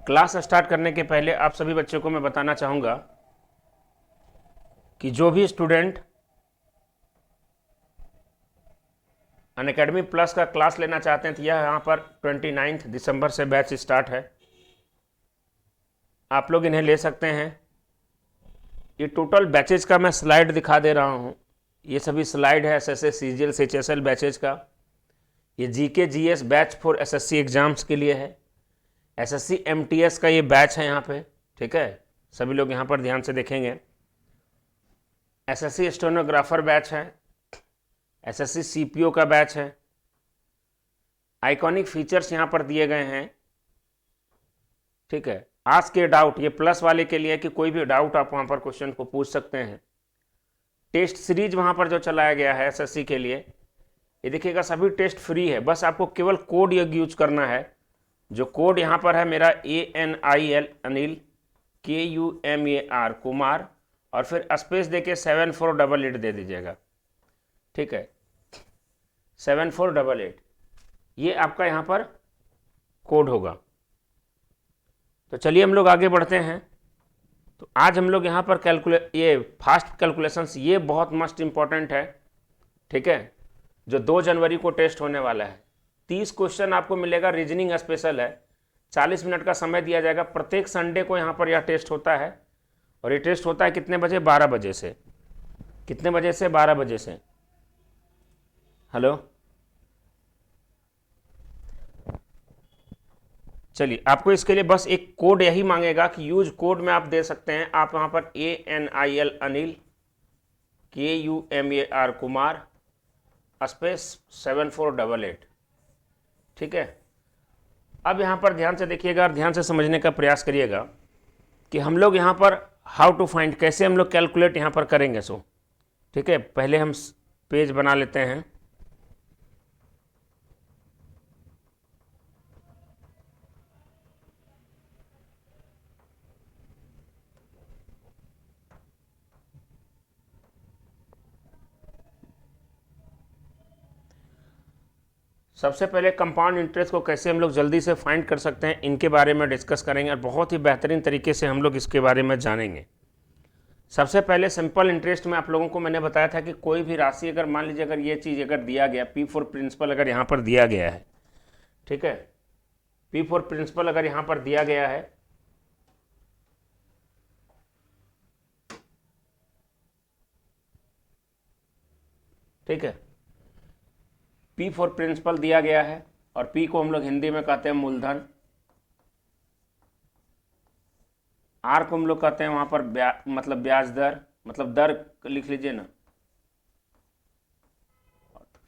Class start करने के पहले आप सभी बच्चों को मैं बताना चाहूँगा कि जो भी स्टूडेंट अनअकैडमी प्लस का क्लास लेना चाहते हैं तो यह यहाँ पर 29 दिसंबर से बैच स्टार्ट है, आप लोग इन्हें ले सकते हैं। ये टोटल बैचेज का मैं स्लाइड दिखा दे रहा हूँ, ये सभी स्लाइड है एसएससी सीजीएल सीएचएसएल बैचेज का। ये GK GS batch for SSC exams के लिए है, एसएससी एमटीएस का ये बैच है यहाँ पे, ठीक है, सभी लोग यहाँ पर ध्यान से देखेंगे। एसएससी स्टेनोग्राफर बैच है, एसएससी सीपीओ का बैच है। आइकॉनिक फीचर्स यहाँ पर दिए गए हैं, ठीक है। आज के डाउट ये प्लस वाले के लिए कि कोई भी डाउट आप वहाँ पर क्वेश्चन को पूछ सकते हैं। टेस्ट सीरीज वहाँ पर जो चलाया गया है एसएससी के लिए, ये देखिएगा सभी टेस्ट फ्री है, बस आपको केवल कोड यूज करना है। जो कोड यहाँ पर है मेरा ANIL अनिल KUMAR कुमार और फिर स्पेस देके 7488 दे दीजिएगा, ठीक है, 7488 ये आपका यहाँ पर कोड होगा। तो चलिए हम लोग आगे बढ़ते हैं। तो आज हम लोग यहाँ पर ये फास्ट कैलकुलेशंस ये बहुत मस्ट इम्पॉर्टेंट है, ठीक है, जो 2 जनवरी को टेस्ट होने वाला है। 30 क्वेश्चन आपको मिलेगा, रीजनिंग स्पेशल है, 40 मिनट का समय दिया जाएगा। प्रत्येक संडे को यहाँ पर यह टेस्ट होता है और ये टेस्ट होता है कितने बजे? 12 बजे से। कितने बजे से? 12 बजे से। हेलो, चलिए आपको इसके लिए बस एक कोड यही मांगेगा कि यूज कोड में आप दे सकते हैं। आप यहाँ पर ANIL Anil KUMAR Kumar space 7488, ठीक है। अब यहाँ पर ध्यान से देखिएगा और ध्यान से समझने का प्रयास करिएगा कि हम लोग यहाँ पर हाउ टू फाइंड, कैसे हम लोग कैलकुलेट यहाँ पर करेंगे। सो ठीक है, पहले हम पेज बना लेते हैं। सबसे पहले कंपाउंड इंटरेस्ट को कैसे हम लोग जल्दी से फाइंड कर सकते हैं, इनके बारे में डिस्कस करेंगे और बहुत ही बेहतरीन तरीके से हम लोग इसके बारे में जानेंगे। सबसे पहले सिंपल इंटरेस्ट में आप लोगों को मैंने बताया था कि कोई भी राशि अगर मान लीजिए अगर ये चीज़ अगर दिया गया, P फॉर प्रिंसिपल अगर यहाँ पर दिया गया है, ठीक है, P फॉर प्रिंसिपल अगर यहाँ पर दिया गया है, ठीक है, P फॉर प्रिंसिपल दिया गया है और P को हम लोग हिंदी में कहते हैं मूलधन, R को हम लोग कहते हैं वहां पर मतलब ब्याज दर, मतलब दर लिख लीजिए ना।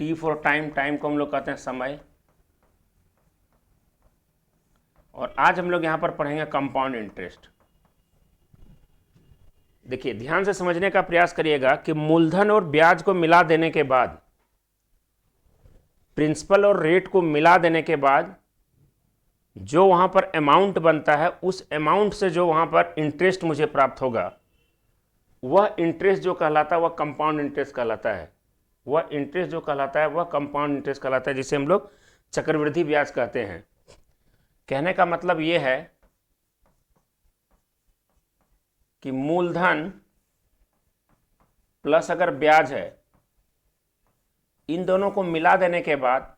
T फॉर टाइम, टाइम को हम लोग कहते हैं समय। और आज हम लोग यहां पर पढ़ेंगे कंपाउंड इंटरेस्ट। देखिए ध्यान से समझने का प्रयास करिएगा कि मूलधन और ब्याज को मिला देने के बाद, प्रिंसिपल और रेट को मिला देने के बाद जो वहां पर अमाउंट बनता है, उस अमाउंट से जो वहां पर इंटरेस्ट मुझे प्राप्त होगा, वह इंटरेस्ट जो कहलाता है वह कंपाउंड इंटरेस्ट कहलाता है। वह इंटरेस्ट जो कहलाता है वह कंपाउंड इंटरेस्ट कहलाता है, जिसे हम लोग चक्रवृद्धि ब्याज कहते हैं। कहने का मतलब यह है कि मूलधन प्लस अगर ब्याज है, इन दोनों को मिला देने के बाद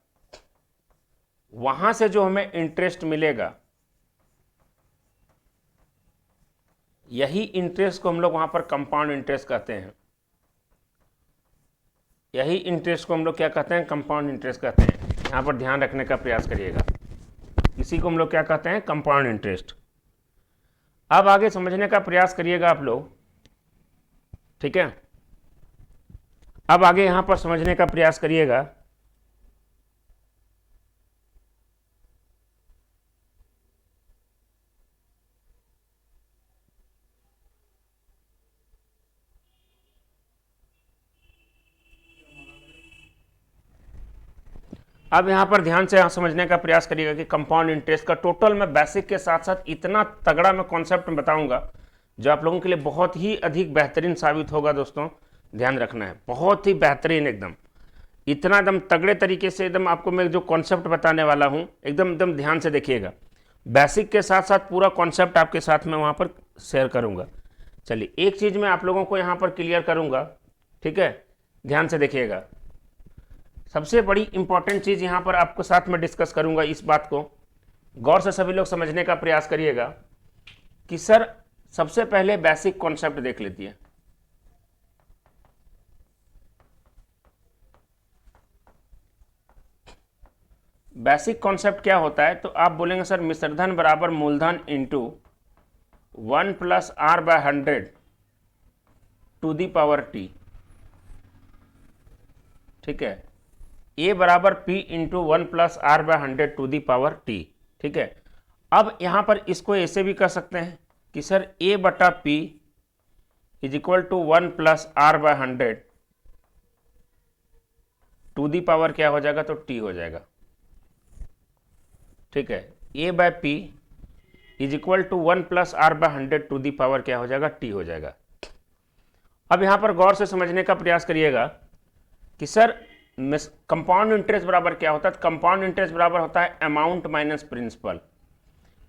वहां से जो हमें इंटरेस्ट मिलेगा, यही इंटरेस्ट को हम लोग वहां पर कंपाउंड इंटरेस्ट कहते हैं। यही इंटरेस्ट को हम लोग क्या कहते हैं? कंपाउंड इंटरेस्ट कहते हैं। यहां पर ध्यान रखने का प्रयास करिएगा, इसी को हम लोग क्या कहते हैं? Compound interest. अब आगे समझने का प्रयास करिएगा आप लोग, ठीक है। अब आगे यहां पर समझने का प्रयास करिएगा अब यहां पर ध्यान से समझने का प्रयास करिएगा कि कंपाउंड इंटरेस्ट का टोटल मैं बेसिक के साथ साथ इतना तगड़ा मैं कॉन्सेप्ट बताऊंगा जो आप लोगों के लिए बहुत ही अधिक बेहतरीन साबित होगा। दोस्तों ध्यान रखना है, बहुत ही बेहतरीन, एकदम इतना एकदम तगड़े तरीके से एकदम आपको मैं जो कॉन्सेप्ट बताने वाला हूं, एकदम ध्यान से देखिएगा। बेसिक के साथ साथ पूरा कॉन्सेप्ट आपके साथ में वहाँ पर शेयर करूँगा। चलिए एक चीज़ मैं आप लोगों को यहाँ पर क्लियर करूँगा, ठीक है, ध्यान से देखिएगा। सबसे बड़ी इंपॉर्टेंट चीज़ यहाँ पर आपको साथ में डिस्कस करूँगा, इस बात को गौर से सभी लोग समझने का प्रयास करिएगा कि सर सबसे पहले बेसिक कॉन्सेप्ट देख लीजिए। बेसिक कॉन्सेप्ट क्या होता है, तो आप बोलेंगे सर मिश्रधन बराबर मूलधन into 1 + r/100 to the power t, ठीक है, a बराबर p into 1 + r/100 to the power t, ठीक है। अब यहां पर इसको ऐसे भी कर सकते हैं कि सर a बटा p is equal to 1 + r/100 to the power क्या हो जाएगा, तो t हो जाएगा, ठीक है। a by p is equal to 1 + r/100 to the power क्या हो जाएगा, t हो जाएगा। अब यहां पर गौर से समझने का प्रयास करिएगा कि सर कंपाउंड इंटरेस्ट बराबर क्या होता है। कंपाउंड इंटरेस्ट बराबर होता है amount minus principal.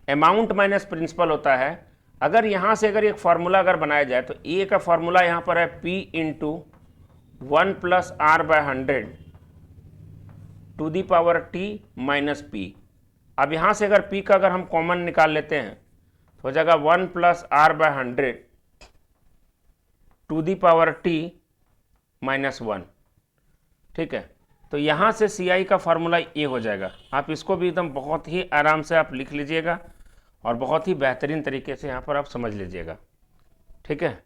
Amount minus principal होता है, अगर यहां से अगर एक फार्मूला अगर बनाया जाए तो ए का फार्मूला यहां पर है p into 1 + r/100 to the power t minus p। अब यहां से अगर p का अगर हम कॉमन निकाल लेते हैं तो हो जाएगा 1 + r/100 to the power t minus 1, ठीक है। तो यहां से CI का फार्मूला ये हो जाएगा। आप इसको भी एकदम बहुत ही आराम से आप लिख लीजिएगा और बहुत ही बेहतरीन तरीके से यहां पर आप समझ लीजिएगा, ठीक है।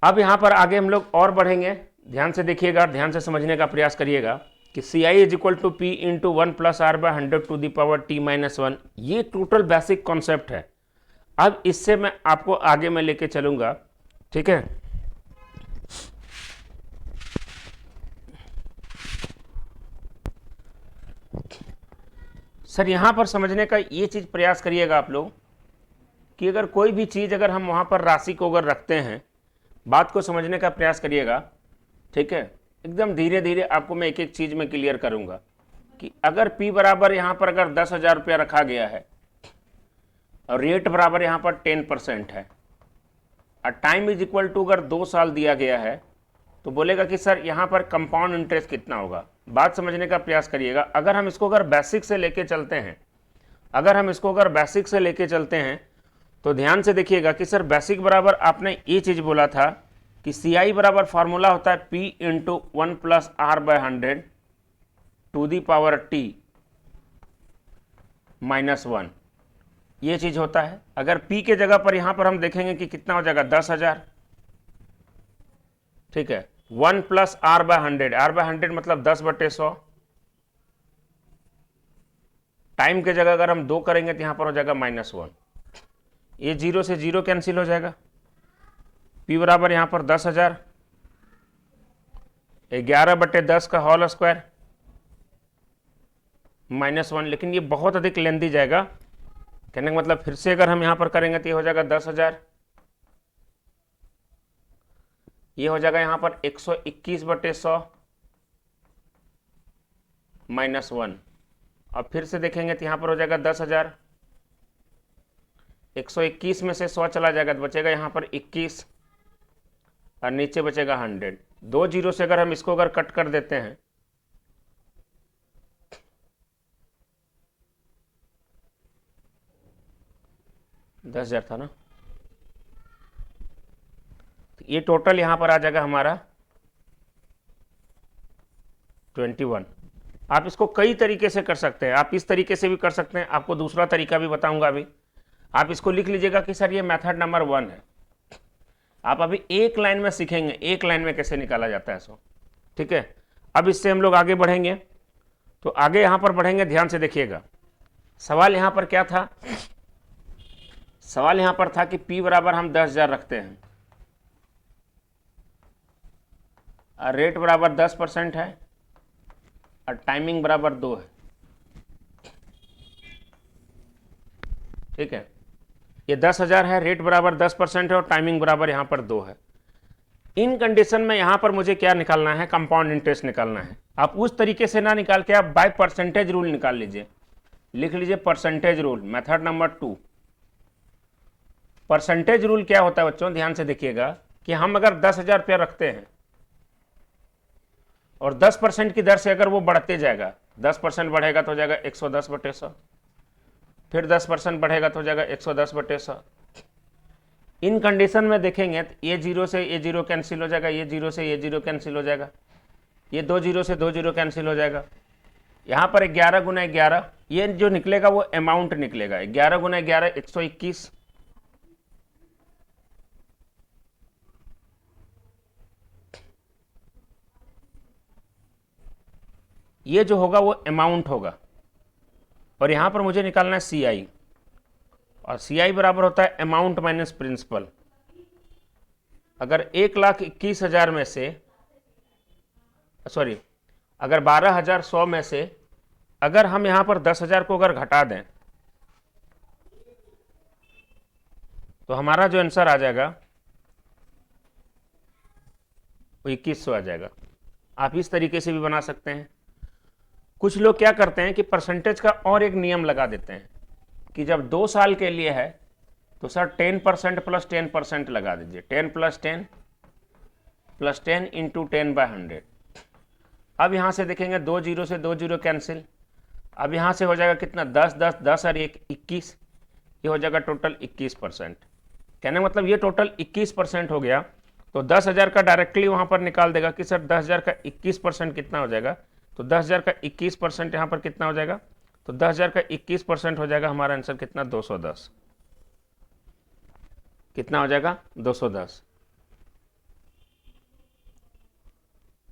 अब यहां पर आगे हम लोग और बढ़ेंगे, ध्यान से देखिएगा, ध्यान से समझने का प्रयास करिएगा कि CI is equal to p into 1 + r/100 to the power t minus 1। ये टोटल बेसिक कॉन्सेप्ट है। अब इससे मैं आपको आगे में लेके चलूंगा, ठीक है। सर यहां पर समझने का ये चीज प्रयास करिएगा आप लोग कि अगर कोई भी चीज अगर हम वहां पर राशि को अगर रखते हैं, बात को समझने का प्रयास करिएगा, ठीक है। एकदम धीरे धीरे आपको मैं एक एक चीज में क्लियर करूंगा कि अगर P बराबर यहां पर अगर 10,000 रुपया रखा गया है और रेट बराबर यहां पर 10% है और टाइम इज इक्वल टू अगर 2 साल दिया गया है, तो बोलेगा कि सर यहां पर कंपाउंड इंटरेस्ट कितना होगा। बात समझने का प्रयास करिएगा। अगर हम इसको अगर बेसिक से लेके चलते हैं, अगर हम इसको अगर बेसिक से लेके चलते हैं तो ध्यान से देखिएगा कि सर बेसिक बराबर आपने ये चीज बोला था कि CI बराबर फार्मूला होता है p into 1 + r/100 to the power t minus 1, ये चीज होता है। अगर p के जगह पर यहां पर हम देखेंगे कि कितना हो जाएगा, 10,000, ठीक है। 1 + r/100 मतलब 10/100। टाइम के जगह अगर हम 2 करेंगे तो यहां पर हो जाएगा -1। ये 0 से 0 कैंसिल हो जाएगा। P बराबर यहां पर 10,000, 11/10 का होल स्क्वायर -1। लेकिन ये बहुत अधिक लेंदी जाएगा, कहने का मतलब फिर से अगर हम यहां पर करेंगे तो ये हो जाएगा 10,000, ये हो जाएगा यहां पर 121/100 -1। अब फिर से देखेंगे तो यहां पर हो जाएगा 10,000, 121 में से 100 चला जाएगा तो बचेगा यहां पर 21 और नीचे बचेगा 100। 2 जीरो से अगर हम इसको अगर कट कर देते हैं, दस 10,000 था ना, तो ये टोटल यहां पर आ जाएगा हमारा 21। आप इसको कई तरीके से कर सकते हैं, आप इस तरीके से भी कर सकते हैं, आपको दूसरा तरीका भी बताऊंगा अभी। आप इसको लिख लीजिएगा कि सर ये मेथड नंबर 1 है। आप अभी एक लाइन में सीखेंगे, एक लाइन में कैसे निकाला जाता है इसको, ठीक है। अब इससे हम लोग आगे बढ़ेंगे, तो आगे यहां पर बढ़ेंगे, ध्यान से देखिएगा। सवाल यहां पर क्या था, सवाल यहां पर था कि P बराबर हम 10,000 रखते हैं और रेट बराबर 10% है और टाइमिंग बराबर 2 है, ठीक है। ये 10,000 है, रेट बराबर 10% है और टाइमिंग बराबर यहां पर 2 है। इन कंडीशन में यहां पर मुझे क्या निकालना है, कंपाउंड इंटरेस्ट निकालना है। आप उस तरीके से ना निकाल के आप बाय परसेंटेज रूल निकाल लीजिए। लिख लीजिए percentage rule, method number 2। Percentage rule क्या होता है बच्चों, ध्यान से देखिएगा कि हम अगर 10,000 रुपया रखते हैं और 10% की दर से अगर वो बढ़ते जाएगा, 10% बढ़ेगा तो हो जाएगा 110/100, फिर 10% बढ़ेगा तो हो जाएगा 110/100। इन कंडीशन में देखेंगे तो ये जीरो से ये जीरो कैंसिल हो जाएगा, ये जीरो से ये जीरो कैंसिल हो जाएगा, ये 2 जीरो से 2 जीरो कैंसिल हो जाएगा। यहाँ पर 11 गुना 11, ये जो निकलेगा वो अमाउंट निकलेगा, 11 गुना 11 121। ये जो होगा वो अमाउंट होगा, और यहां पर मुझे निकालना है CI, और CI बराबर होता है अमाउंट माइनस प्रिंसिपल। अगर 1,21,000 में से, सॉरी, अगर 12,100 में से अगर हम यहां पर 10,000 को अगर घटा दें तो हमारा जो आंसर आ जाएगा वो 2,100 आ जाएगा। आप इस तरीके से भी बना सकते हैं। कुछ लोग क्या करते हैं कि परसेंटेज का और एक नियम लगा देते हैं कि जब 2 साल के लिए है तो सर 10% प्लस 10% लगा दीजिए, 10 प्लस 10 प्लस 10 इंटू 10/100। अब यहां से देखेंगे 2 जीरो से 2 जीरो कैंसिल, अब यहां से हो जाएगा कितना, 10 10 10 और 1 21, ये हो जाएगा टोटल 21%। कहने का मतलब ये टोटल 21% हो गया। तो 10,000 का डायरेक्टली वहां पर निकाल देगा कि सर 10,000 का 21% कितना हो जाएगा, तो 10,000 का 21% यहां पर कितना हो जाएगा, तो 10,000 का 21% हो जाएगा हमारा आंसर कितना, 210। कितना हो जाएगा, 210।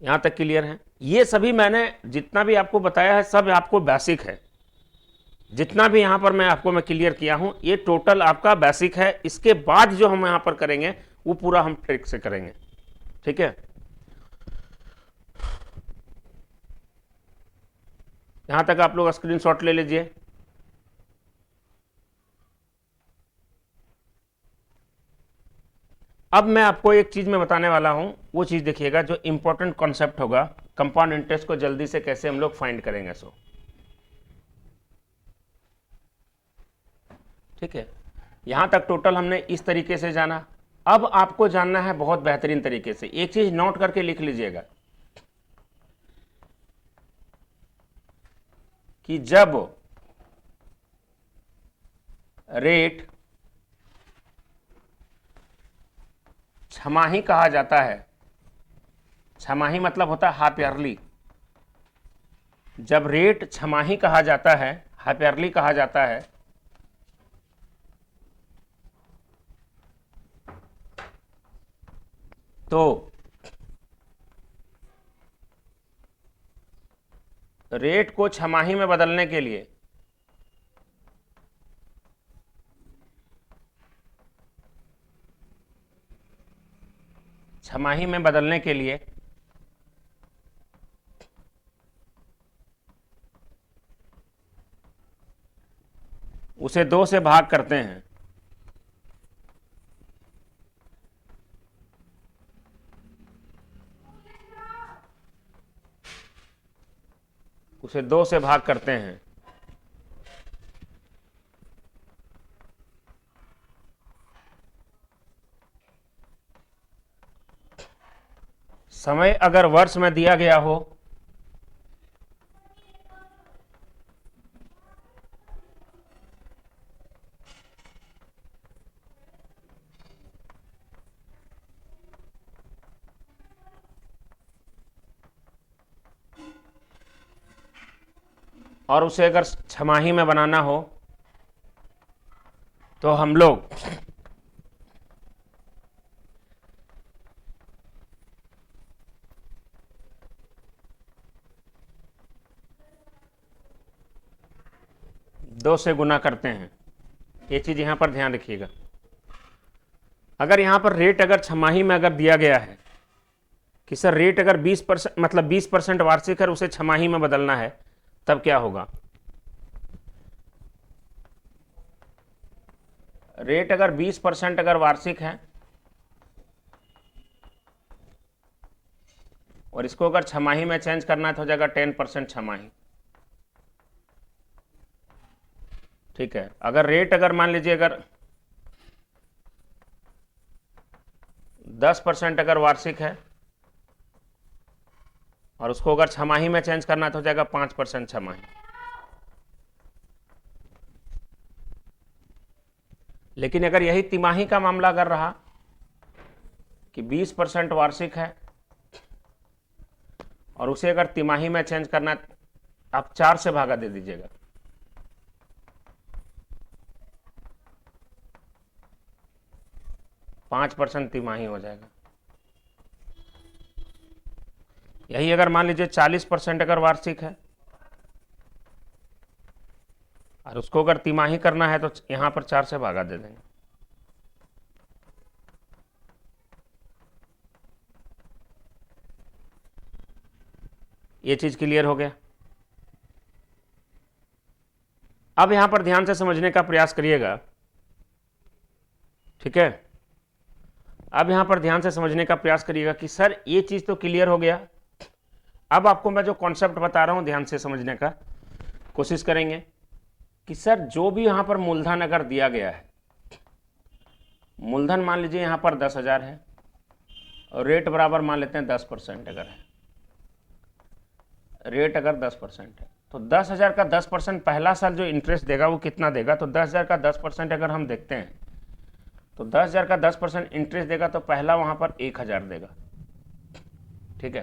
यहां तक क्लियर है? ये सभी मैंने जितना भी आपको बताया है सब आपको बेसिक है, जितना भी यहां पर मैं क्लियर किया हूं ये टोटल आपका बेसिक है। इसके बाद जो हम यहां पर करेंगे वो पूरा हम ट्रिक से करेंगे, ठीक है। यहां तक आप लोग स्क्रीनशॉट ले लीजिए। अब मैं आपको एक चीज में बताने वाला हूं, वो चीज देखिएगा जो इंपॉर्टेंट कॉन्सेप्ट होगा, कंपाउंड इंटरेस्ट को जल्दी से कैसे हम लोग फाइंड करेंगे। सो ठीक है, यहां तक टोटल हमने इस तरीके से जाना। अब आपको जानना है बहुत बेहतरीन तरीके से, एक चीज नोट करके लिख लीजिएगा कि जब रेट छमाही कहा जाता है, छमाही मतलब होता है हाफ ईयरली, जब रेट छमाही कहा जाता है, हाफ ईयरली कहा जाता है, तो रेट को छमाही में बदलने के लिए छमाही में बदलने के लिए उसे 2 से भाग करते हैं। उसे 2 से भाग करते हैं। समय अगर वर्ष में दिया गया हो और उसे अगर छमाही में बनाना हो तो हम लोग दो से गुना करते हैं। ये चीज यहां पर ध्यान रखिएगा। अगर यहां पर रेट अगर छमाही में अगर दिया गया है कि सर रेट अगर 20% मतलब 20% वार्षिक है, उसे छमाही में बदलना है, तब क्या होगा, रेट अगर 20% अगर वार्षिक है और इसको अगर छमाही में चेंज करना है तो हो जाएगा 10% छमाही। ठीक है, अगर रेट अगर मान लीजिए अगर 10% अगर वार्षिक है और उसको अगर छमाही में चेंज करना तो हो जाएगा 5% छमाही। लेकिन अगर यही तिमाही का मामला अगर रहा कि 20% वार्षिक है और उसे अगर तिमाही में चेंज करना, आप 4 से भागा दे दीजिएगा, %5 तिमाही हो जाएगा। यही अगर मान लीजिए 40% अगर वार्षिक है और उसको अगर तिमाही करना है तो यहां पर 4 से भागा दे देंगे। ये चीज क्लियर हो गया। अब यहां पर ध्यान से समझने का प्रयास करिएगा, ठीक है। अब यहां पर ध्यान से समझने का प्रयास करिएगा कि सर ये चीज तो क्लियर हो गया। अब आपको मैं जो कॉन्सेप्ट बता रहा हूं ध्यान से समझने का कोशिश करेंगे कि सर जो भी यहां पर मूलधन अगर दिया गया है, मूलधन मान लीजिए यहां पर 10,000 है और रेट बराबर मान लेते हैं 10% अगर है, रेट अगर 10% है तो 10,000 का 10% पहला साल जो इंटरेस्ट देगा वो कितना देगा, तो 10,000 का 10% अगर हम देखते हैं तो 10,000 का 10% इंटरेस्ट देगा तो पहला वहां पर 1,000 देगा, ठीक है।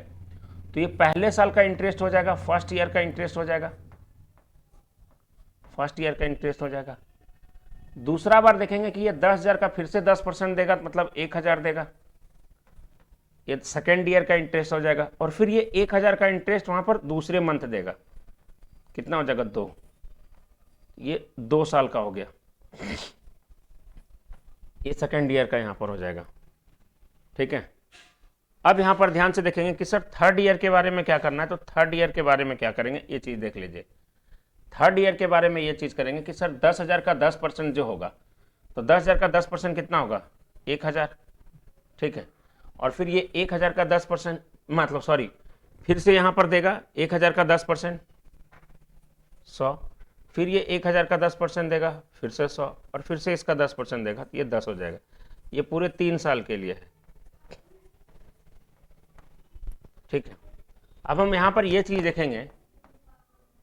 तो ये पहले साल का इंटरेस्ट हो जाएगा, फर्स्ट ईयर का इंटरेस्ट हो जाएगा, फर्स्ट ईयर का इंटरेस्ट हो जाएगा। दूसरा बार देखेंगे कि ये 10,000 का फिर से 10% देगा, मतलब 1,000 देगा, ये सेकेंड ईयर का इंटरेस्ट हो जाएगा। और फिर ये 1,000 का इंटरेस्ट वहां पर दूसरे मंथ देगा, कितना हो जाएगा 2, ये 2 साल का हो गया, ये सेकेंड ईयर का यहां पर हो जाएगा, ठीक है। अब यहां पर ध्यान से देखेंगे कि सर थर्ड ईयर के बारे में क्या करना है, तो थर्ड ईयर के बारे में क्या करेंगे ये चीज देख लीजिए। थर्ड ईयर के बारे में ये चीज करेंगे कि सर 10,000 का 10% जो होगा तो 10,000 का 10% कितना होगा 1,000, ठीक है। और फिर ये 1,000 का 10% मतलब सॉरी फिर से यहां पर देगा 1,000 का 10% 100, फिर ये 1,000 का 10% देगा फिर से 100 और फिर से इसका 10% देगा, ये 10 हो जाएगा। ये पूरे 3 साल के लिए है, ठीक है। अब हम यहां पर ये चीज देखेंगे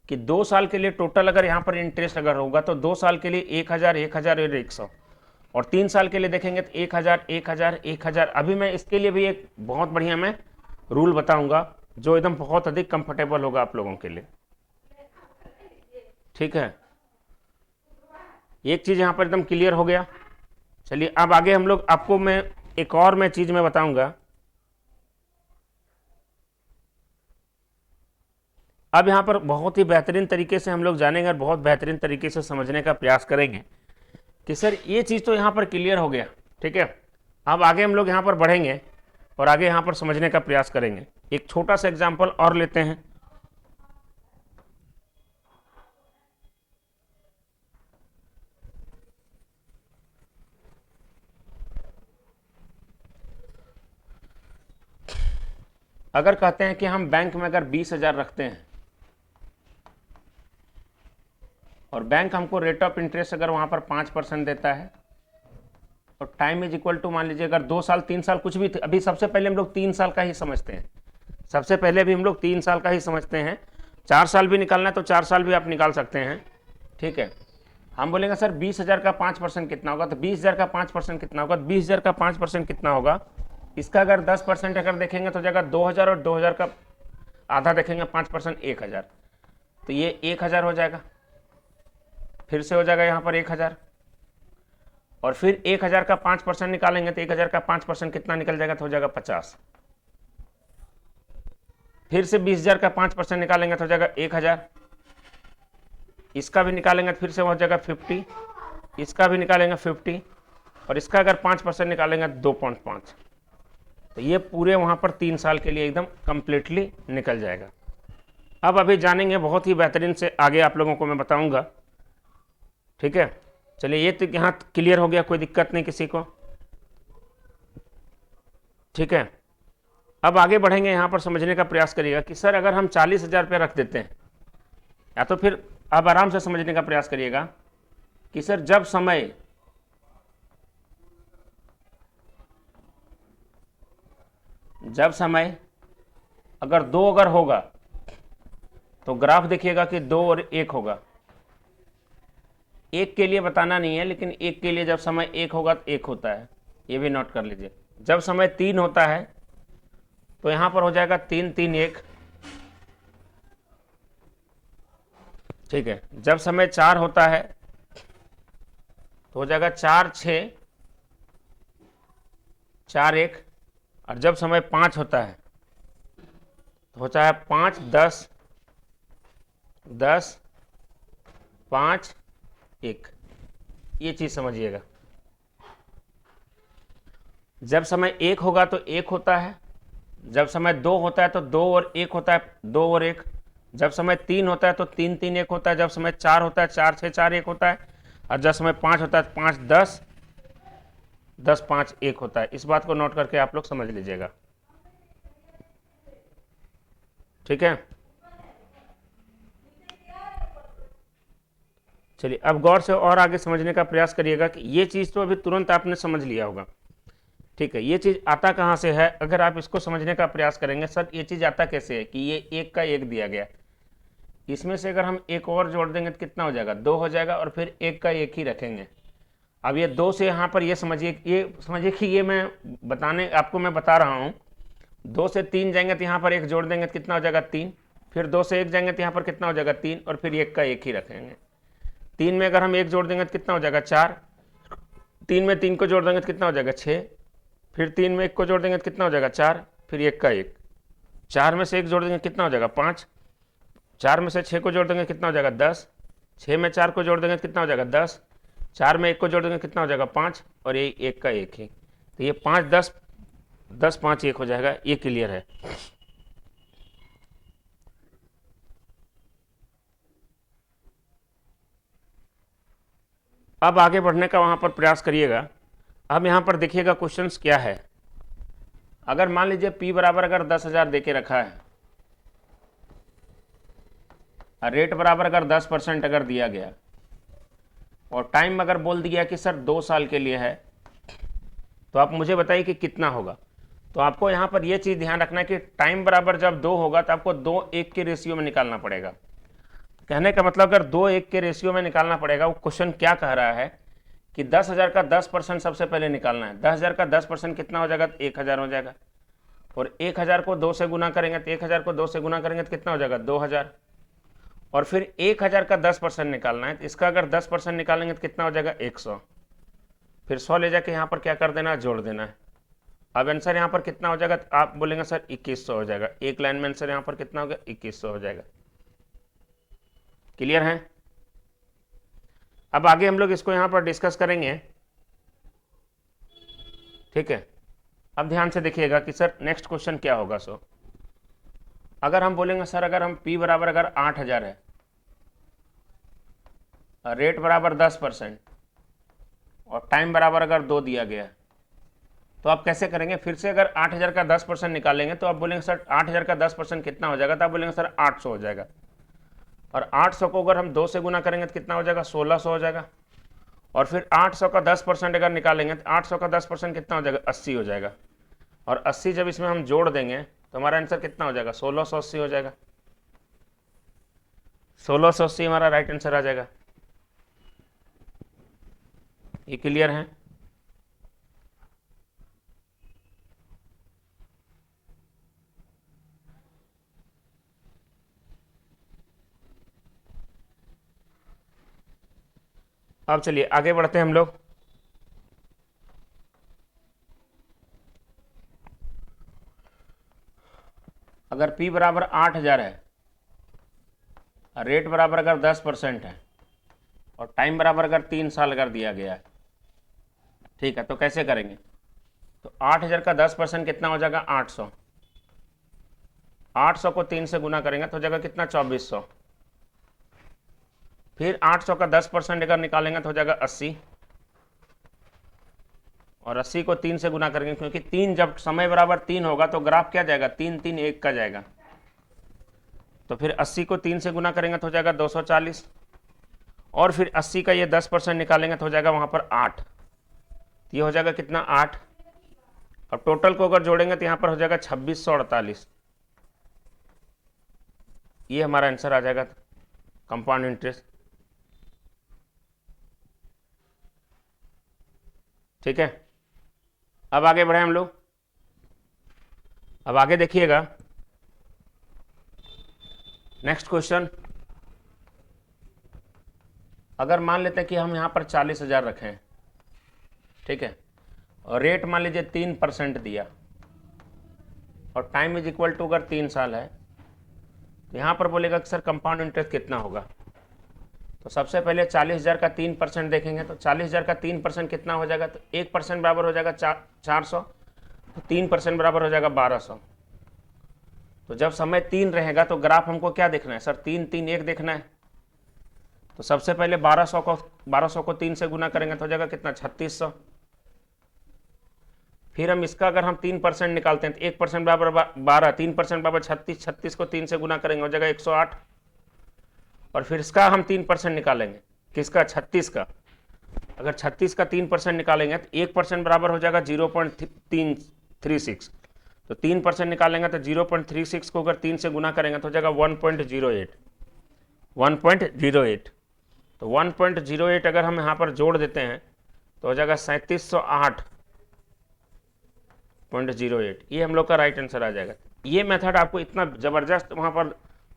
कि 2 साल के लिए टोटल अगर यहां पर इंटरेस्ट अगर होगा तो 2 साल के लिए 1,000 1,000 और 100, और 3 साल के लिए देखेंगे तो 1,000 1,000 1,000। अभी मैं इसके लिए भी एक बहुत बढ़िया मैं रूल बताऊंगा जो एकदम बहुत अधिक कंफर्टेबल होगा आप लोगों के लिए, ठीक है। एक चीज यहां पर एकदम क्लियर हो गया। चलिए अब आगे हम लोग, आपको मैं एक और मैं चीज मैं बताऊंगा। अब यहां पर बहुत ही बेहतरीन तरीके से हम लोग जानेंगे और बहुत बेहतरीन तरीके से समझने का प्रयास करेंगे कि सर ये चीज तो यहां पर क्लियर हो गया, ठीक है। अब आगे हम लोग यहां पर बढ़ेंगे और आगे यहां पर समझने का प्रयास करेंगे। एक छोटा सा एग्जांपल और लेते हैं। अगर कहते हैं कि हम बैंक में अगर 20,000 रखते हैं और बैंक हमको रेट ऑफ इंटरेस्ट अगर वहां पर 5% देता है और टाइम इज इक्वल टू मान लीजिए अगर 2 साल 3 साल कुछ भी, अभी सबसे पहले हम लोग 3 साल का ही समझते हैं, सबसे पहले भी हम लोग 3 साल का ही समझते हैं। 4 साल भी निकालना है तो 4 साल भी आप निकाल सकते हैं, ठीक है। हम बोलेंगे सर 20,000 का 5% कितना होगा, तो 20,000 का 5% कितना होगा, 20,000 का 5% कितना होगा, इसका अगर 10% अगर देखेंगे तो जाएगा 2,000 और 2,000 का आधा देखेंगे 5% 1,000, तो ये 1,000 हो जाएगा, फिर से हो जाएगा यहाँ पर 1,000 और फिर 1,000 का 5% निकालेंगे तो 1,000 का 5% कितना निकल जाएगा, तो हो जाएगा 50। फिर से 20,000 का 5% निकालेंगे तो हो जाएगा 1,000, इसका भी निकालेंगे तो फिर से हो जाएगा 50, इसका भी निकालेंगे 50 और इसका अगर 5% निकालेंगे 2.5, तो ये पूरे वहां पर 3 साल के लिए एकदम कंप्लीटली निकल जाएगा। अब अभी जानेंगे बहुत ही बेहतरीन से, आगे आप लोगों को मैं बताऊंगा, ठीक है। चलिए ये तो यहां क्लियर हो गया, कोई दिक्कत नहीं किसी को, ठीक है। अब आगे बढ़ेंगे, यहां पर समझने का प्रयास करिएगा कि सर अगर हम 40,000 रुपये रख देते हैं, या तो फिर आप आराम से समझने का प्रयास करिएगा कि सर जब समय अगर 2 अगर होगा तो ग्राफ देखिएगा कि 2 और 1 होगा। 1 के लिए बताना नहीं है, लेकिन 1 के लिए जब समय 1 होगा तो 1 होता है, ये भी नोट कर लीजिए। जब समय 3 होता है तो यहां पर हो जाएगा 3 3 1, ठीक है। जब समय 4 होता है तो हो जाएगा 4 6 4 1, और जब समय 5 होता है तो होता है 5 10 10 5 1। ये चीज समझिएगा। जब समय 1 होगा तो 1 होता है, जब समय 2 होता है तो 2 और 1 होता है, 2 और 1। जब समय 3 होता है तो 3 3 1 होता है, जब समय 4 होता है 4 6 4 1 होता है, और जब समय 5 होता है 5 10 10 5 1 होता है। इस बात को नोट करके आप लोग समझ लीजिएगा, ठीक है। चलिए अब गौर से और आगे समझने का प्रयास करिएगा कि ये चीज़ तो अभी तुरंत आपने समझ लिया होगा, ठीक है। ये चीज़ आता कहाँ से है, अगर आप इसको समझने का प्रयास करेंगे, सर ये चीज़ आता कैसे है कि ये 1 का 1 दिया गया, इसमें से अगर हम एक और जोड़ देंगे तो कितना हो जाएगा, 2 हो जाएगा, और फिर 1 का 1 ही रखेंगे। अब ये 2 से यहाँ पर ये समझिए कि ये मैं आपको मैं बता रहा हूँ। 2 से 3 जाएंगे तो यहाँ पर 1 जोड़ देंगे तो कितना हो जाएगा 3, फिर 2 से 1 जाएंगे तो यहाँ पर कितना हो जाएगा 3, और फिर 1 का 1 ही रखेंगे। 3 में अगर हम 1 जोड़ देंगे तो कितना हो जाएगा 4, 3 में 3 को जोड़ देंगे तो कितना हो जाएगा 6, फिर 3 में 1 को जोड़ देंगे तो कितना हो जाएगा 4, फिर 1 का 1, 4 में से 1 जोड़ देंगे कितना हो जाएगा 5, 4 में से 6 को जोड़ देंगे कितना हो जाएगा 10, 6 में 4 को जोड़ देंगे कितना हो जाएगा 10, 4 में 1 को जोड़ देंगे कितना हो जाएगा 5, और ये 1 का 1 ही, तो ये 5 10 10 5 1 हो जाएगा। ये क्लियर है। अब आगे बढ़ने का वहां पर प्रयास करिएगा। अब यहां पर देखिएगा क्वेश्चंस क्या है। अगर मान लीजिए P बराबर अगर 10,000 देके रखा है, रेट बराबर अगर 10% अगर दिया गया, और टाइम अगर बोल दिया कि सर 2 साल के लिए है, तो आप मुझे बताइए कि कितना होगा। तो आपको यहाँ पर यह चीज़ ध्यान रखना है कि टाइम बराबर जब 2 होगा तो आपको 2 1 के रेशियो में निकालना पड़ेगा। कहने का मतलब अगर 2 1 के रेशियो में निकालना पड़ेगा, वो क्वेश्चन क्या कह रहा है कि 10,000 का 10% सबसे पहले निकालना है। 10,000 का 10% कितना हो जाएगा, 1,000 हो जाएगा, और 1,000 को 2 से गुना करेंगे तो 1,000 को 2 से गुना करेंगे तो कितना हो जाएगा 2,000, और फिर 1,000 का 10% निकालना है, तो इसका अगर 10% निकालेंगे तो कितना हो जाएगा 100, फिर 100 ले जाके यहाँ पर क्या कर देना है, जोड़ देना है। अब आंसर यहाँ पर कितना हो जाएगा, तो आप बोलेंगे सर 2100 हो जाएगा। एक लाइन में आंसर यहाँ पर कितना हो गया, 2100 हो जाएगा। क्लियर है। अब आगे हम लोग इसको यहाँ पर डिस्कस करेंगे, ठीक है। अब ध्यान से देखिएगा कि सर नेक्स्ट क्वेश्चन क्या होगा। सो अगर हम बोलेंगे सर अगर हम P बराबर अगर 8,000 है, रेट बराबर 10% और टाइम बराबर अगर 2 दिया गया है, तो आप कैसे करेंगे। फिर से अगर 8,000 का 10% निकालेंगे तो आप बोलेंगे सर 8,000 का 10% कितना हो जाएगा, तो आप बोलेंगे सर 800 हो जाएगा, और 800 को अगर हम 2 से गुना करेंगे तो कितना हो जाएगा 1600 हो जाएगा, और फिर 800 का 10% अगर निकालेंगे तो 800 का 10% कितना हो जाएगा 80 हो जाएगा, और 80 जब इसमें हम जोड़ देंगे तो हमारा आंसर कितना हो जाएगा 1680 हो जाएगा। 1680 हमारा राइट आंसर आ जाएगा। ये क्लियर है। अब चलिए आगे बढ़ते हैं हम लोग। अगर P बराबर 8,000 है, रेट बराबर अगर 10% है, और टाइम बराबर अगर 3 साल अगर दिया गया है, ठीक है, तो कैसे करेंगे। तो 8,000 का 10% कितना हो जाएगा 800, 800 को 3 से गुना करेंगे तो हो जाएगा कितना 2400, फिर 800 का 10% अगर निकालेंगे तो हो जाएगा 80, और 80 को 3 से गुना करेंगे, क्योंकि 3 जब समय बराबर 3 होगा तो ग्राफ क्या जाएगा 3 3 1 का जाएगा, तो फिर 80 को 3 से गुना करेंगे तो हो जाएगा 240, और फिर 80 का ये 10% निकालेंगे तो हो जाएगा वहाँ पर 8, तो ये हो जाएगा कितना 8, और टोटल को अगर जोड़ेंगे तो यहाँ पर हो जाएगा 2648। ये हमारा आंसर आ जाएगा कंपाउंड इंटरेस्ट। ठीक है, अब आगे बढ़े हम लोग। अब आगे देखिएगा नेक्स्ट क्वेश्चन। अगर मान लेते हैं कि हम यहाँ पर 40,000 रखें, ठीक है, और रेट मान लीजिए 3% दिया, और टाइम इज इक्वल टू अगर 3 साल है, तो यहाँ पर बोलेगा कि सर कंपाउंड इंटरेस्ट कितना होगा। तो सबसे पहले 40,000 का 3% देखेंगे, तो 40,000 का 3% कितना हो जाएगा, तो 1% बराबर हो जाएगा 400, तो 3% बराबर हो जाएगा 1200। तो जब समय 3 रहेगा तो ग्राफ हमको क्या देखना है सर, 3 3 1 देखना है। तो सबसे पहले 1200 को 3 से गुना करेंगे तो हो जाएगा कितना 3600। फिर हम इसका अगर हम 3% निकालते हैं तो 1% बराबर 12, 3% बराबर 36, 36 को 3 से गुना करेंगे हो जाएगा 108। और फिर इसका हम 3% निकालेंगे, किसका, 36 का। अगर 36 का 3% निकालेंगे तो 1% बराबर हो जाएगा 0.336, तो 3% निकालेंगे तो 0.36 को अगर 3 से गुना करेंगे तो हो जाएगा 1.08, 1.08। तो 1.08 अगर हम यहाँ पर जोड़ देते हैं तो हो जाएगा 3708.08। ये हम लोग का राइट आंसर आ जाएगा। ये मेथड आपको इतना ज़बरदस्त वहाँ पर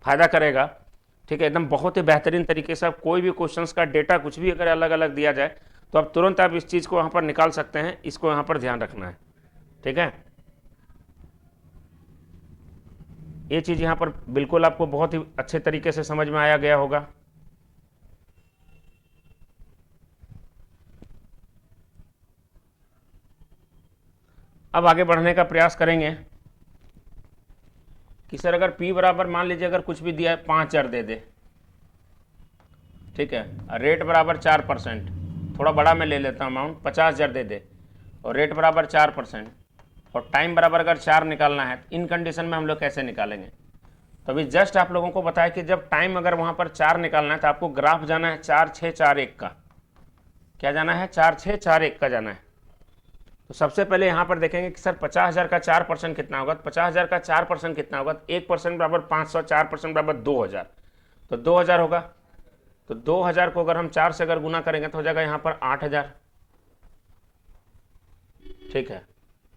फायदा करेगा, ठीक है, एकदम बहुत ही बेहतरीन तरीके से। आप कोई भी क्वेश्चंस का डेटा कुछ भी अगर अलग अलग दिया जाए तो आप तुरंत आप इस चीज़ को वहाँ पर निकाल सकते हैं। इसको यहाँ पर ध्यान रखना है, ठीक है। ये चीज़ यहाँ पर बिल्कुल आपको बहुत ही अच्छे तरीके से समझ में आया गया होगा। अब आगे बढ़ने का प्रयास करेंगे कि सर अगर P बराबर मान लीजिए अगर कुछ भी दिया है 5000 दे दे, ठीक है, रेट बराबर 4%, थोड़ा बड़ा मैं ले लेता हूँ अमाउंट, 50,000 दे दे, और रेट बराबर 4%, और टाइम बराबर अगर 4 निकालना है, तो इन कंडीशन में हम लोग कैसे निकालेंगे। तो अभी जस्ट आप लोगों को बताया कि जब टाइम अगर वहाँ पर 4 निकालना है तो आपको ग्राफ जाना है 4641 का। क्या जाना है, 4641 का जाना है। तो सबसे पहले यहाँ पर देखेंगे कि सर 50,000 का 4% कितना होगा। 50,000 का 4% कितना होगा, 1% बराबर 500, 4% बराबर 2000, तो 2000 होगा। तो 2000 को अगर हम 4 से अगर गुना करेंगे तो हो जाएगा यहाँ पर 8000, ठीक है।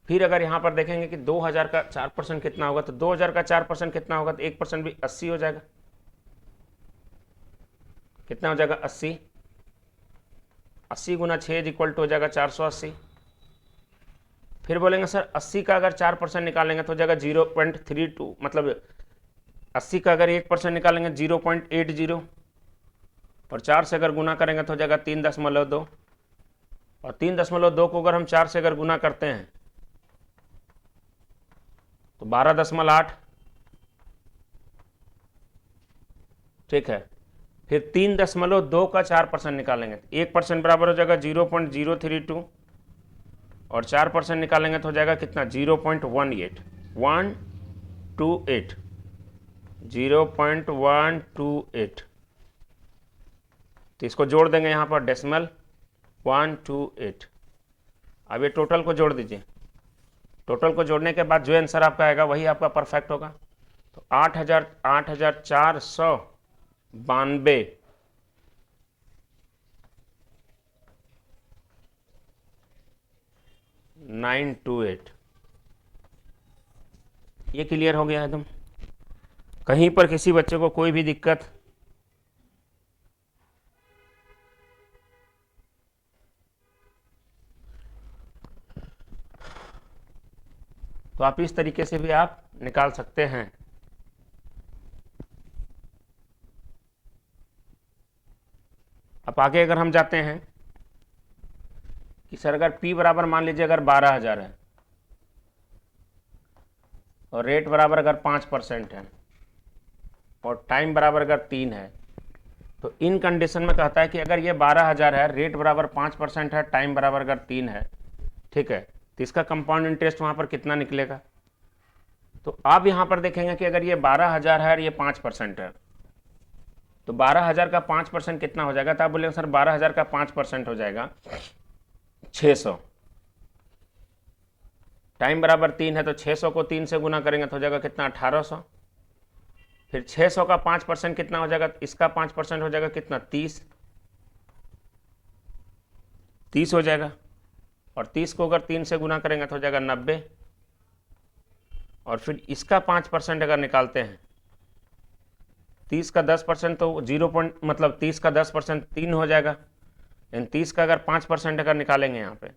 फिर अगर यहाँ पर देखेंगे कि 2000 का 4% कितना होगा, तो 2000 का 4% कितना होगा, तो 1% भी 80 हो जाएगा। कितना हो जाएगा 80, 80 गुना 6 इक्वल टू हो जाएगा 480। फिर बोलेंगे सर 80 का अगर 4% निकालेंगे तो हो जाएगा 0.32, मतलब 80 का अगर 1% निकालेंगे 0.80, और 4 से अगर गुना करेंगे तो हो जाएगा 3.2, और 3.2 को अगर हम 4 से अगर गुना करते हैं तो 12.8, ठीक है। फिर 3.2 का 4% निकालेंगे, 1% बराबर हो जाएगा 0.032, और 4% निकालेंगे तो हो जाएगा कितना 0.18, 128, 0.128। तो इसको जोड़ देंगे यहाँ पर डेसिमल 128। अब ये टोटल को जोड़ दीजिए, टोटल को जोड़ने के बाद जो आंसर आपका आएगा वही आपका परफेक्ट होगा। तो 8,492 928। ये क्लियर हो गया एकदम, कहीं पर किसी बच्चे को कोई भी दिक्कत। तो आप इस तरीके से भी आप निकाल सकते हैं। अब आगे अगर हम जाते हैं कि सर अगर P बराबर मान लीजिए अगर 12,000 है, और रेट बराबर अगर 5% है, और टाइम बराबर अगर 3 है, तो इन कंडीशन में कहता है कि अगर ये 12,000 है, रेट बराबर 5% है, टाइम बराबर अगर 3 है, ठीक है, तो इसका कंपाउंड इंटरेस्ट वहाँ पर कितना निकलेगा। तो आप यहाँ पर देखेंगे कि अगर ये 12,000 है और ये 5% है, तो 12,000 का 5% कितना हो जाएगा? तो आप बोलेंगे सर 12,000 का 5% हो जाएगा 600। टाइम बराबर 3 है तो 600 को 3 से गुना करेंगे तो हो जाएगा कितना? 1800। फिर 600 का 5% कितना हो जाएगा? इसका 5% हो जाएगा कितना? 30। 30 हो जाएगा। और 30 को अगर 3 से गुना करेंगे तो हो जाएगा 90। और फिर इसका 5% अगर निकालते हैं, 30 का 10% तो 0 पॉइंट, मतलब 30 का 10% 3 हो जाएगा। इन 30 का अगर 5% अगर निकालेंगे यहाँ पे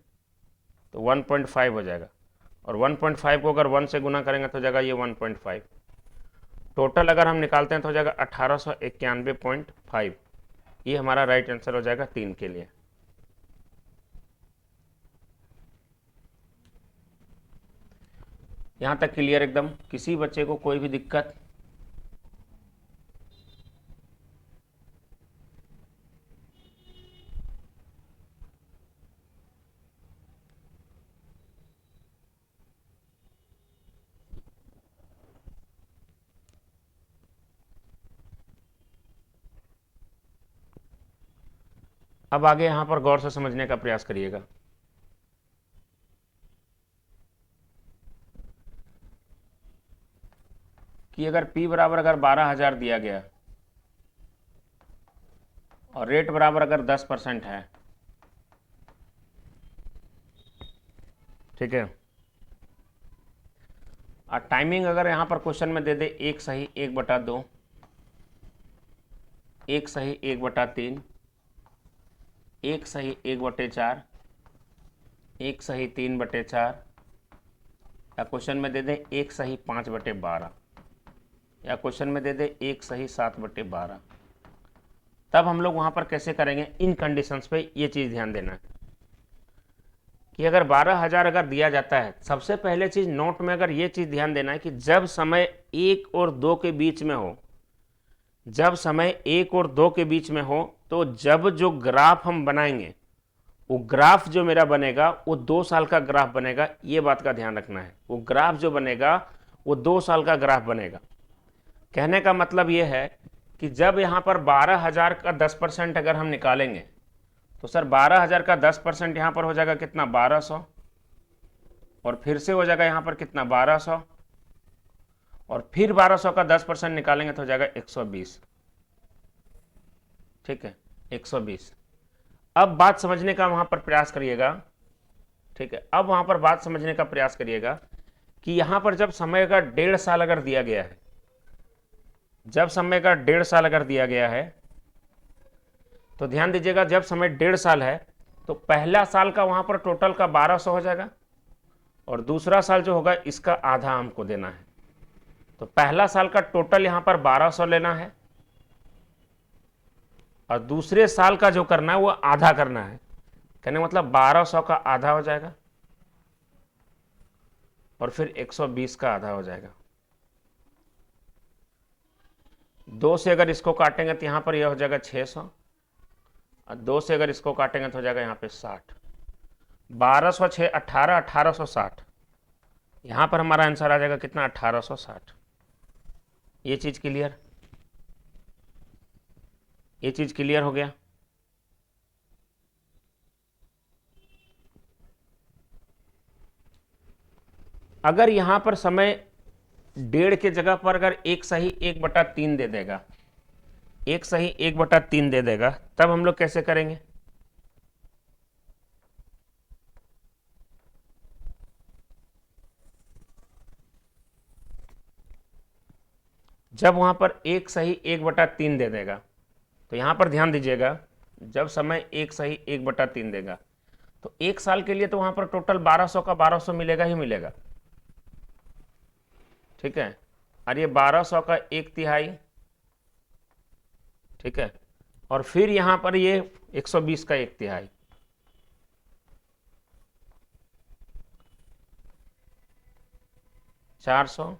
तो 1.5 हो जाएगा। और 1.5 को अगर 1 से गुना करेंगे तो हो जाएगा ये 1.5। टोटल अगर हम निकालते हैं तो हो जाएगा 1891.5। ये हमारा राइट आंसर हो जाएगा 3 के लिए। यहाँ तक क्लियर एकदम? किसी बच्चे को कोई भी दिक्कत? अब आगे यहाँ पर गौर से समझने का प्रयास करिएगा। कि अगर P बराबर अगर 12,000 दिया गया और रेट बराबर अगर 10% है, ठीक है, और टाइमिंग अगर यहाँ पर क्वेश्चन में दे दे 1 सही 1/2, 1 सही 1/3, 1 सही 1/4, 1 सही 3/4, या क्वेश्चन में दे दे 1 सही 5/12, या क्वेश्चन में दे दे 1 सही 7/12, तब हम लोग वहां पर कैसे करेंगे? इन कंडीशंस पे ये चीज़ ध्यान देना है कि अगर 12,000 अगर दिया जाता है, सबसे पहले चीज़ नोट में अगर ये चीज़ ध्यान देना है कि जब समय 1 और 2 के बीच में हो, जब समय 1 और 2 के बीच में हो, तो जब जो ग्राफ हम बनाएंगे, वो ग्राफ जो मेरा बनेगा वो 2 साल का ग्राफ बनेगा। ये बात का ध्यान रखना है। वो ग्राफ जो बनेगा वो 2 साल का ग्राफ बनेगा। कहने का मतलब ये है कि जब यहाँ पर 12,000 का 10% अगर हम निकालेंगे तो सर 12,000 का 10% यहाँ पर हो जाएगा कितना? 1200। और फिर से हो जाएगा यहाँ पर कितना? 1200। और फिर 1200 का 10% निकालेंगे तो हो जाएगा 120। ठीक है, 120। अब बात समझने का वहां पर प्रयास करिएगा। ठीक है, अब वहां पर बात समझने का प्रयास करिएगा कि यहां पर जब समय का 1.5 साल अगर दिया गया है, जब समय का 1.5 साल अगर दिया गया है तो ध्यान दीजिएगा, जब समय 1.5 साल है तो पहला साल का वहां पर टोटल का 1200 हो जाएगा और दूसरा साल जो होगा इसका आधा हमको देना है। तो पहला साल का टोटल यहां पर 1200 लेना है और दूसरे साल का जो करना है वो आधा करना है। कहने मतलब 1200 का आधा हो जाएगा और फिर 120 का आधा हो जाएगा। 2 से अगर इसको काटेंगे तो यहां पर यह हो जाएगा 600 और 2 से अगर इसको काटेंगे तो हो जाएगा यहां पे 60। 1200 6 18 1860। यहां पर हमारा आंसर आ जाएगा कितना? 1860। ये चीज क्लियर? ये चीज क्लियर हो गया? अगर यहां पर समय 1.5 के जगह पर अगर 1 सही 1/3 दे देगा, 1 सही 1/3 दे देगा, तब हम लोग कैसे करेंगे? जब वहां पर 1 सही 1/3 दे देगा तो यहां पर ध्यान दीजिएगा, जब समय 1 सही 1/3 देगा तो 1 साल के लिए तो वहां पर टोटल 1200 का 1200 मिलेगा ही मिलेगा। ठीक है, और ये 1200 का 1/3, ठीक है, और फिर यहां पर ये 120 का 1/3, ₹440।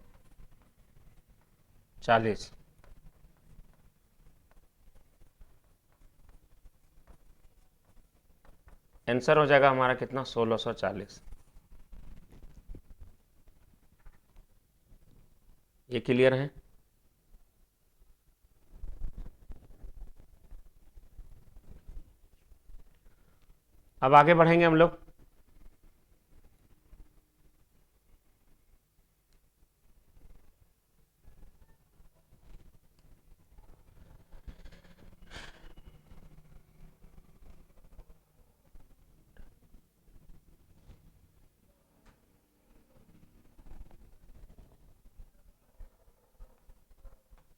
आंसर हो जाएगा हमारा कितना? 1640। ये क्लियर है? अब आगे बढ़ेंगे हम लोग।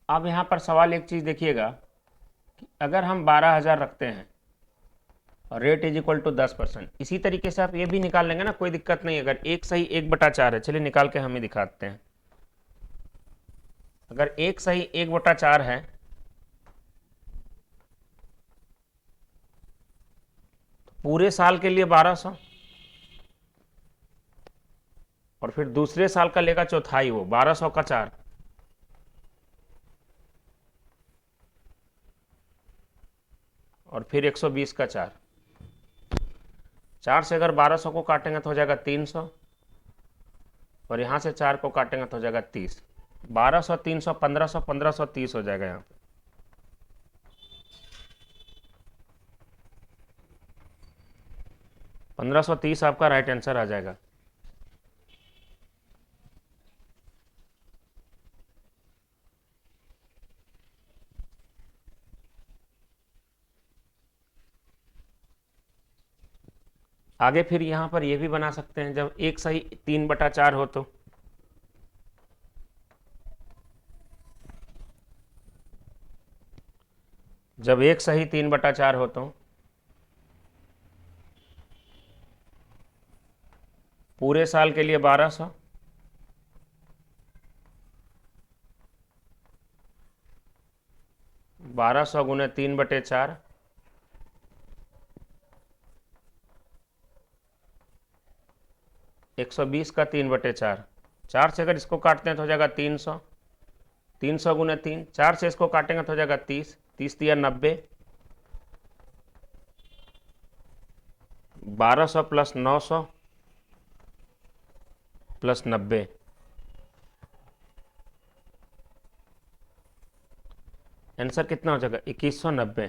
अब यहां पर सवाल एक चीज देखिएगा कि अगर हम 12,000 रखते हैं और रेट इज इक्वल टू 10%, इसी तरीके से आप ये भी निकाल लेंगे ना, कोई दिक्कत नहीं। अगर एक सही 1/4 है, चलिए निकाल के हम ही दिखाते हैं। अगर एक सही 1/4 है तो पूरे साल के लिए 1200, और फिर दूसरे साल का लेगा चौथाई, वो 1200 का 4, और फिर 120 का 4। 4 से अगर 1200 को काटेंगे तो हो जाएगा 300, और यहां से 4 को काटेंगे तो हो जाएगा 30। 1200, 300, 1500, 1530 हो जाएगा यहाँ पे। $1530 आपका राइट आंसर आ जाएगा। आगे फिर यहां पर यह भी बना सकते हैं, जब एक सही 3/4 हो तो जब एक सही 3/4 हो तो पूरे साल के लिए 1200, गुने 3/4, 120 का 3/4। 4 से अगर इसको काटते हैं तो हो जाएगा 300, 300 गुने 3, 4 से इसको काटेंगे तो हो जाएगा 30, 30 दिया 90, 1200 प्लस 900 प्लस 90, आंसर कितना हो जाएगा 2190।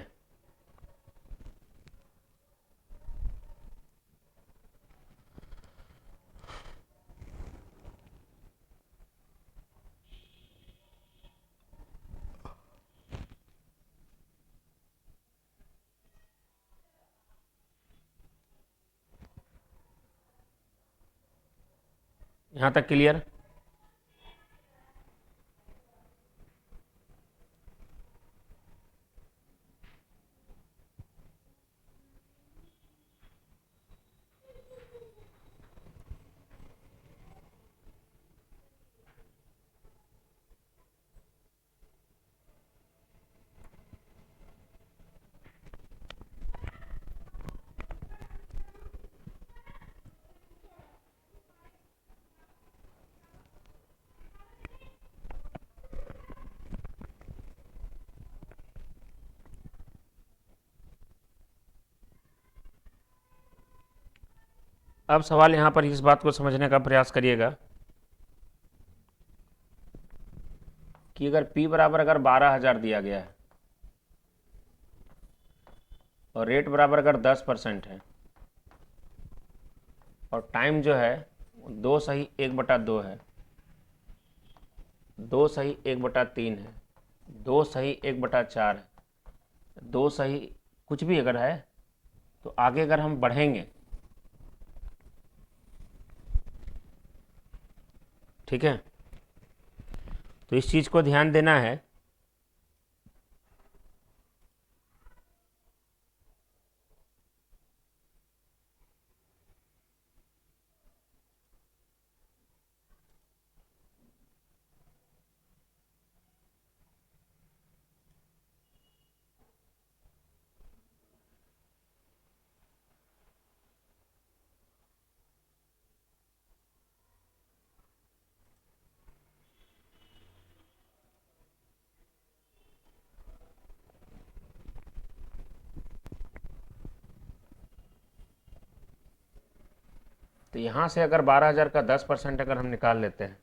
यहां तक क्लियर? अब सवाल यहां पर इस बात को समझने का प्रयास करिएगा कि अगर P बराबर अगर 12,000 दिया गया है और रेट बराबर अगर 10% है, और टाइम जो है 2 सही 1/2 है, 2 सही 1/3 है, 2 सही 1/4 है, 2 सही कुछ भी अगर है, तो आगे अगर हम बढ़ेंगे, ठीक है, तो इस चीज को ध्यान देना है। तो यहां से अगर 12,000 का 10% अगर हम निकाल लेते हैं,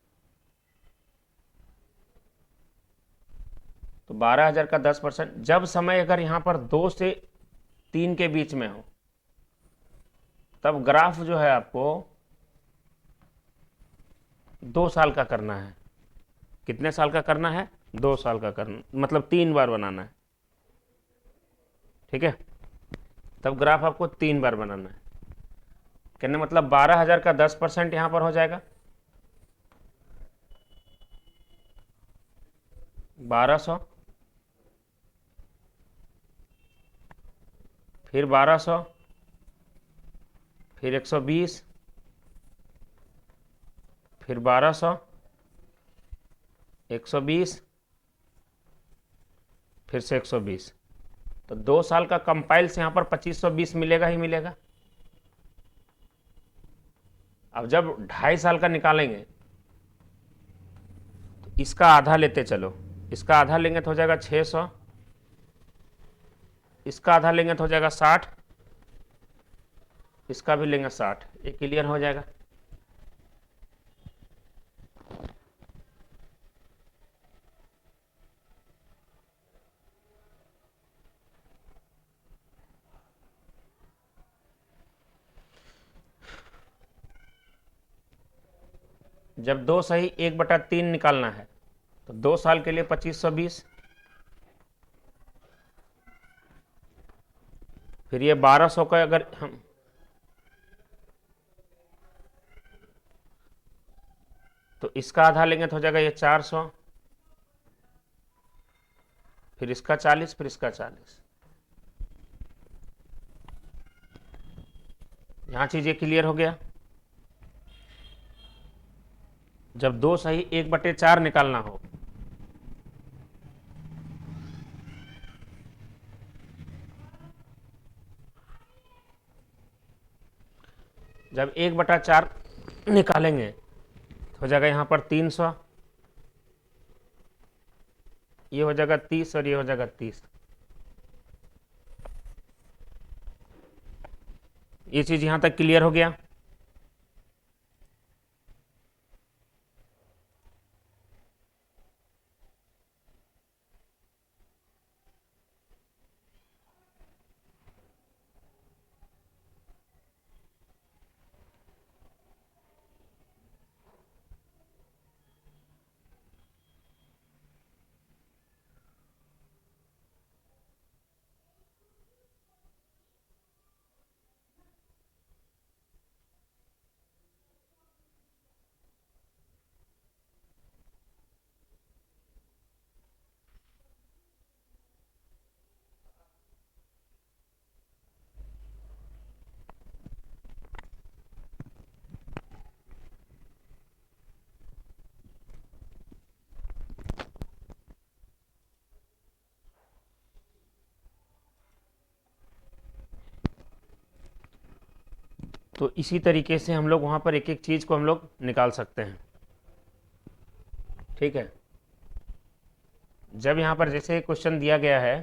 तो 12,000 का 10%, जब समय अगर यहां पर 2 से 3 के बीच में हो, तब ग्राफ जो है आपको 2 साल का करना है। कितने साल का करना है? 2 साल का करना, मतलब 3 बार बनाना है। ठीक है, तब ग्राफ आपको 3 बार बनाना है। कहने मतलब 12,000 का 10% यहां पर हो जाएगा 1200, फिर 1200, फिर 120, फिर 1200, 120, फिर से 120। तो 2 साल का कंपाइल से यहां पर 2520 मिलेगा ही मिलेगा। अब जब 2.5 साल का निकालेंगे तो इसका आधा लेते चलो, इसका आधा लेंगे तो हो जाएगा 600, इसका आधा लेंगे तो हो जाएगा 60, इसका भी लेंगे 60। ये क्लियर हो जाएगा। जब 2 सही 1/3 निकालना है तो 2 साल के लिए 2520, फिर ये 1200 का अगर हम तो इसका आधा लेंगे तो हो जाएगा ये 400, फिर इसका 40, फिर इसका 40। यहां चीज ये क्लियर हो गया। जब 2 सही 1/4 निकालना हो जब 1/4 निकालेंगे तो हो जाएगा यहां पर 300, ये हो जाएगा 30 और ये हो जाएगा 30। ये चीज यहां तक क्लियर हो गया। तो इसी तरीके से हम लोग वहां पर एक एक चीज को हम लोग निकाल सकते हैं। ठीक है, जब यहां पर जैसे क्वेश्चन दिया गया है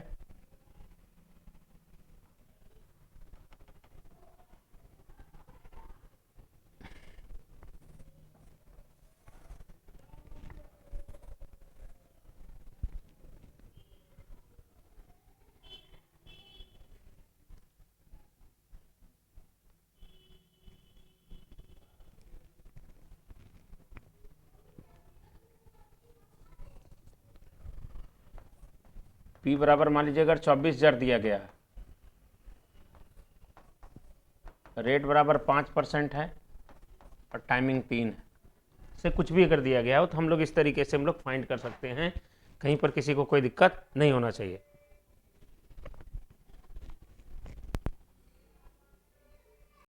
P बराबर मान लीजिए अगर 24,000 दिया गया है, रेट बराबर 5% है और टाइमिंग 3 है, से कुछ भी अगर दिया गया हो तो हम लोग इस तरीके से हम लोग फाइंड कर सकते हैं। कहीं पर किसी को कोई दिक्कत नहीं होना चाहिए।